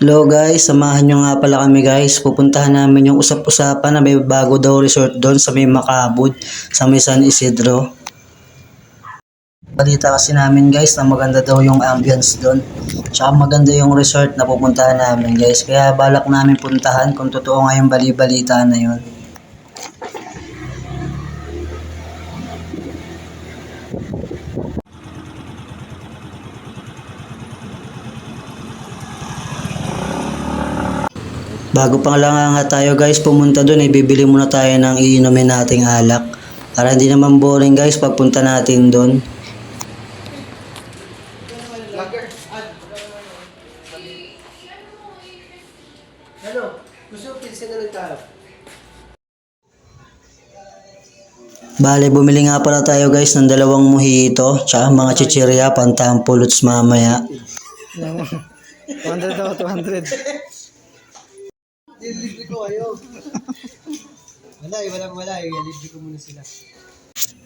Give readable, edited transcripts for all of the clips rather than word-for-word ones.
Hello guys, samahan nyo nga pala kami guys. Pupuntahan namin yung usap-usapan na may bago daw resort doon sa may Macabud, sa may San Isidro. Balita kasi namin guys na maganda daw yung ambience doon. Tsaka maganda yung resort na pupuntahan namin guys. Kaya balak namin puntahan kung totoo nga yung bali-balita na yun. Bago pa lang nga tayo guys pumunta doon, bibili muna tayo ng iinumin nating alak. Para hindi naman boring guys pagpunta natin doon. Ano? Gusto mo pilsin na lang tayo? Bale, bumili nga pala tayo guys ng 2 mojito, tsaka mga chichirya, pantampuluts mamaya. 200 daw, 200. Libre ko kayo. Wala. Libre ko muna sila.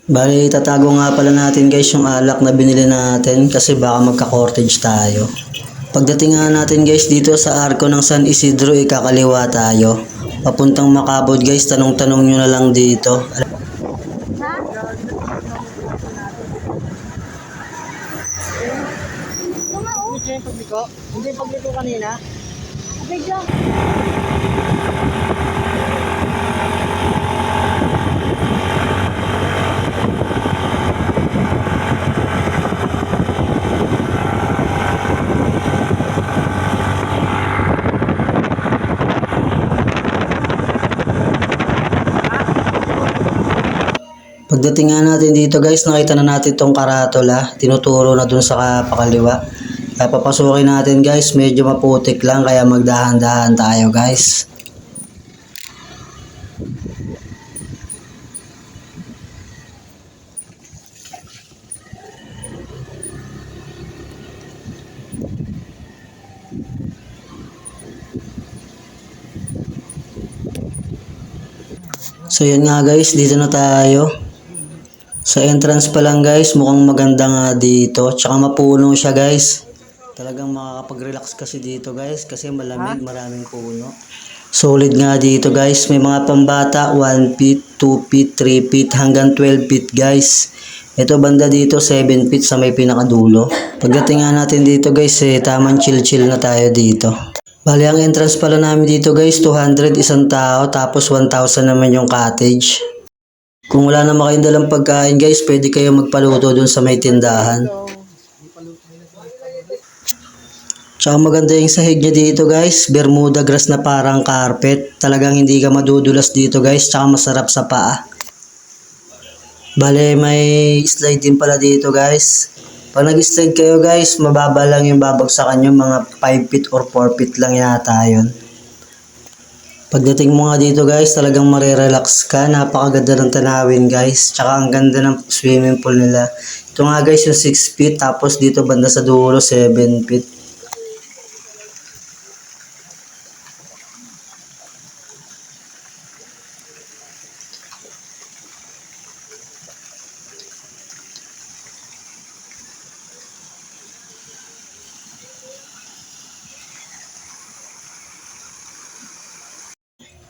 Bale, tatago nga pala natin guys yung alak na binili natin kasi baka magka-cortage tayo. Pagdating nga natin guys dito sa arko ng San Isidro, ikakaliwa tayo. Papuntang Macabud guys, tanong-tanong nyo na lang dito. Hindi yung pagliko? Hindi yung pagliko kanina? Bigla. Pagdating nga natin dito guys, nakita na natin tong karatula. Tinuturo na dun sa pakaliwa. Kaya papasukin natin guys, medyo maputik lang kaya magdahan-dahan tayo guys. So yun nga guys, dito na tayo. Sa entrance pa lang guys, mukhang maganda nga dito. Tsaka mapuno siya guys. Talagang makakapag-relax kasi dito guys kasi malamig, maraming puno. Solid nga dito guys, may mga pambata 1 feet, 2 feet, 3 feet hanggang 12 feet guys. Ito banda dito 7 feet sa may pinakadulo. Pagdating nga natin dito guys, tamang chill na tayo dito. Bali ang entrance pala namin dito guys, 200 isang tao tapos 1,000 naman yung cottage. Kung wala naman kayong dalang pagkain guys, pwede kayo magpaluto dun sa may tindahan. Tsaka maganda yung sahig niya dito guys, Bermuda grass na parang carpet. Talagang hindi ka madudulas dito guys, tsaka masarap sa paa. Bale, may slide din pala dito guys. Pag nag-slide kayo guys, mababa lang yung babagsakan nyo, mga 5 feet or 4 feet lang yata yun. Pagdating mo nga dito guys, talagang marirelax ka. Napakaganda ng tanawin guys. Tsaka ang ganda ng swimming pool nila. Ito nga guys yung 6 feet, tapos dito banda sa dulo 7 feet.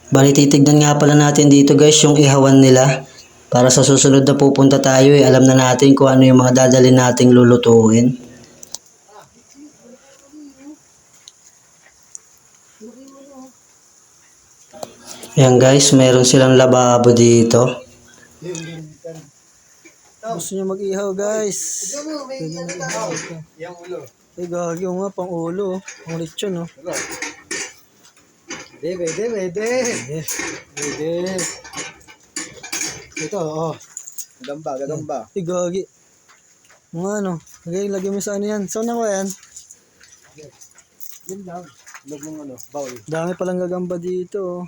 Bali, titignan nga pala natin dito guys yung ihawan nila. Para sa susunod na pupunta tayo, alam na natin kung ano yung mga dadalhin nating lulutuin. Ayan guys, meron silang lababo dito. Gusto niyo mag-ihaw guys? Yung ulo. Ay gagi nga, pang ulo. Pang lechon oh. Pwede. Ito, oh. Gagamba. Ay gagi. Mga ano, lagay mo sa ano yan. Saan ako yan? Yan lang. Log ng ano, bowl. Dami palang gagamba dito oh.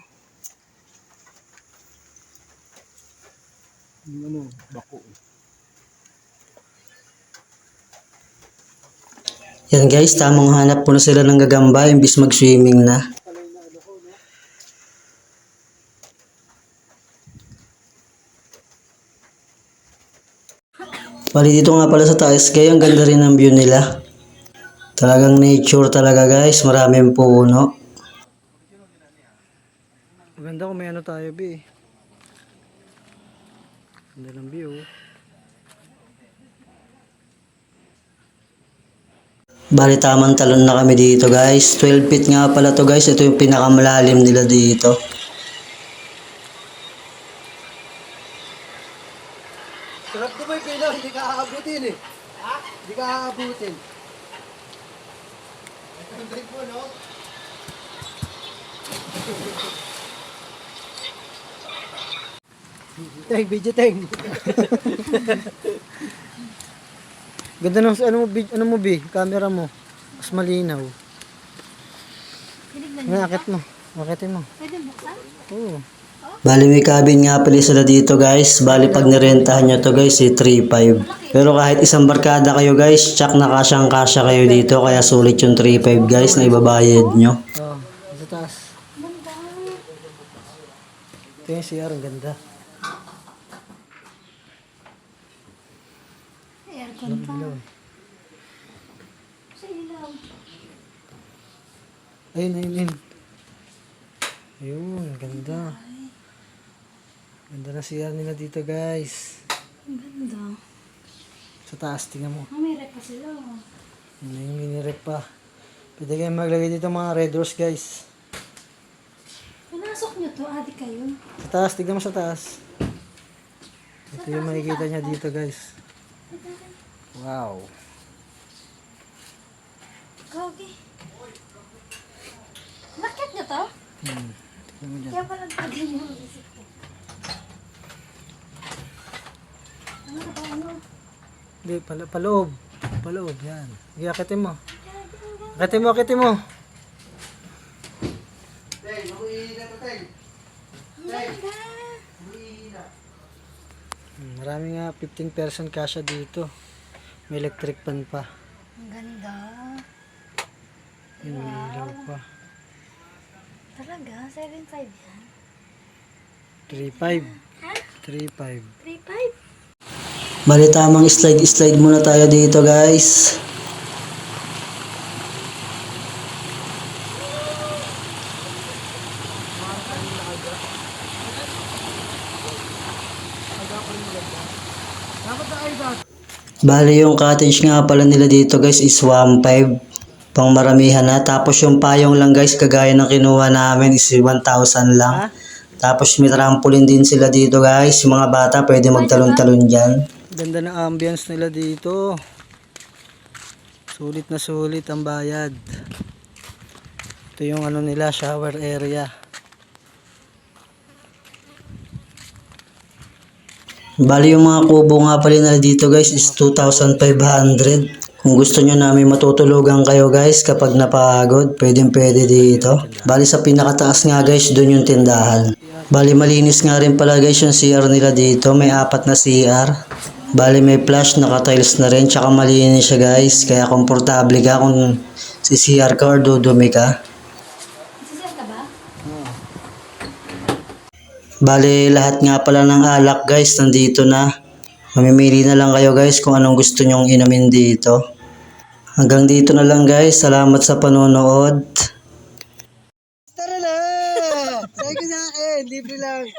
Yung ano, bako. Yan guys, tamang hanap po na sila ng gagamba imbis mag-swimming na. Bali dito nga pala sa taas kaya ang ganda rin ng view nila. Talagang nature talaga guys, maraming puno. Maganda kung may ano tayo, B. Ganda ng view. Bali tamang talon na kami dito guys. 12 feet nga pala to guys. Ito yung pinakamalalim nila dito. Sarap ko ba yung pila? Hindi ka aabutin eh. Ha? Hindi ka aabutin. Ang po, no? Teng, video teng. Ganda ng ano mo, B? Camera mo. Mas malinaw. Akit mo. Akitin mo. Pwede buksan? Oo. Bali may cabin nga pala sila dito guys. Bali pag nirentahan nyo to guys, 3.5. Pero kahit isang barkada kayo guys, tsak na kasyang kasya kayo dito. Kaya sulit yung 3.5 guys na ibabayad nyo. Oh, sa taas. Ganda. Ito yung CR, ang ganda. Aircon pa. Sa ilaw. Ayun. Ayun, ganda. Ganda na CR nila dito guys. Ang ganda. Sa taas, tingnan mo. May rep pa sila. May mini-rep pa. Pwede kayo maglagay dito mga red doors guys. Pinasok nyo to, adi kayo. Sa taas, tignan mo sa taas. Ito yung makikita niya dito guys. Wow. Kagi. Bakit nyo to? Tignan mo dyan. Kaya pala nagpagin nyo ang isip ko. Ano ka ba ano? Hindi, paloob. Paloob, yan. Sige, akitin mo. Akitin mo. Ang ganda. Marami nga 15% kasya dito. May electric fan pa. Ang ganda. May ilaw pa. Talaga? 7.5 yan? 3.5. Ha? 3.5. 3.5? Bali tamang slide muna tayo dito guys. Bali yung cottage nga pala nila dito guys is 1.5. Pang maramihan na. Tapos yung payong lang guys, kagaya ng kinuha namin is 1,000 lang. Tapos may trampoline din sila dito guys. Yung mga bata pwede magtalon-talon dyan. Ganda ng ambience nila dito. Sulit na sulit ang bayad. Ito yung ano nila, shower area. Bali yung mga kubo nga pala nila dito guys is 2,500. Kung gusto nyo na may matutulugan kayo guys kapag napagod, pwede dito. Bali sa pinakataas nga guys, dun yung tindahan. Bali malinis nga rin pala guys yung CR nila dito. May 4 na CR. Bali may flush, naka-tiles na rin. Tsaka malinis siya guys. Kaya komportable ka kung si CR ka or dudumi ka. Sisir ka ba? Bali lahat nga pala ng alak guys nandito na. Mamimili na lang kayo guys kung anong gusto nyong inumin dito. Hanggang dito na lang guys. Salamat sa panonood. Tara na! Sabi ko sa akin, libre lang.